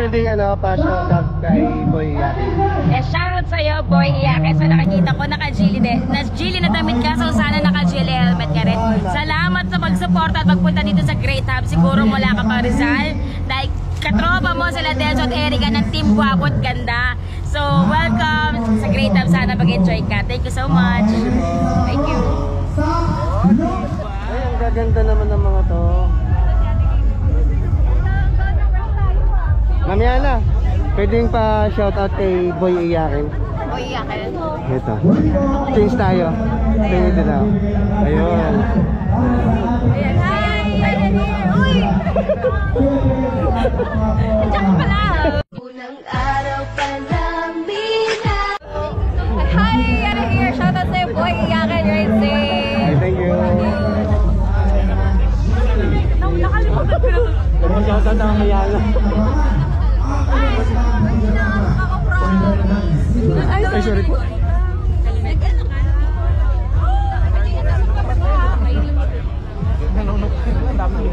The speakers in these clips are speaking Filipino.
Pwede pa-shoutout kay Boy Iyakin. Shoutout sa'yo, Boy Iyakin. So nakikita ko naka-Gili na damit ka, so sana naka-Gili helmet ka rin. Salamat sa pag-support at pagpunta dito sa Great Hub. Siguro mula ka pa Rizal. Dahil katropa mo sila Denso at Erica ng Team Guapo at Ganda. So welcome sa Great Hub. Sana mag-enjoy ka. Thank you so much. Thank you. Ay, ang gaganda naman ng mga to. Mamaya na, pwedeng pa shoutout kay Boy Iyakin. Boy Iyakin. Ito. Change tayo. Tingin ito daw. Ayun. Ayan. Hi! Uy! Diyan ka pala. Unang araw pa namin. Hi! Yana here. Shoutout sa'yo, Boy Iyakin. Right safe. Thank you. Nakalimutan ko na. Shoutout na kay Yana. Ay, sorry po.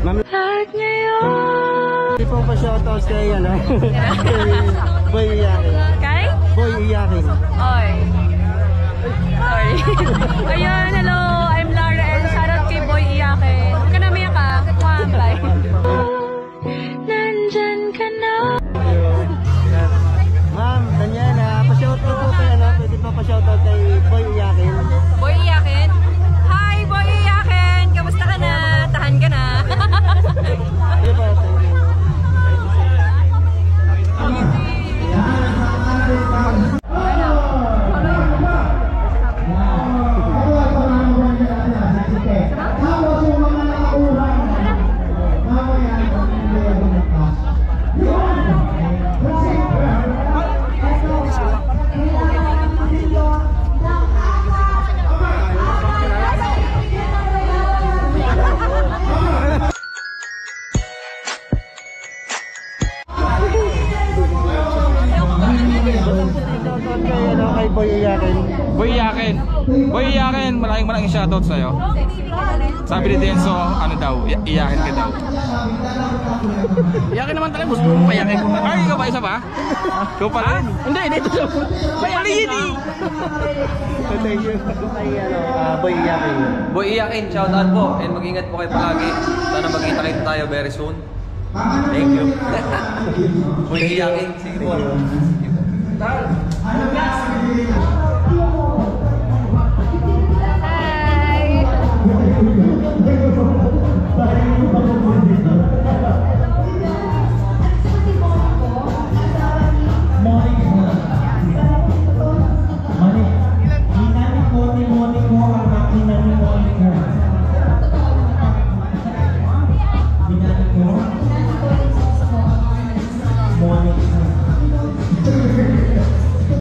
Lahat ngayon. Hindi po pa shoutout kay Boy Iyakin. Kay? Boy Iyakin. Oy. Sorry. Ayun, hello. I'm Lara and shoutout kay Boy Iyakin. Huwag ka na miyak ka. Bye. Nandyan ka na. Ma'am, Daniela, pa-shoutout po kayo, pwede pa pa-shoutout kay Boy Iyakin. Boy Iyakin? Hi, Boy Iyakin! Kamusta ka na? Tahan ka na? Hindi pa, thank you. Kay Boy Iyakin. Boy Iyakin. Boy Iyakin, malaking shoutout sa'yo. Sabi ni Denso, ano daw, iyakin ka daw. Iyakin naman talaga, gusto mo payakin ko. Ay, ikaw ba isa ba? Ikaw pala? Hindi, ito siya. Payakin yun eh. Thank you. Kay Boy Iyakin. Boy Iyakin, shoutout po. And mag-ingat po kayo palagi. Sana magkita-kita tayo very soon. Thank you. Boy Iyakin, sige po.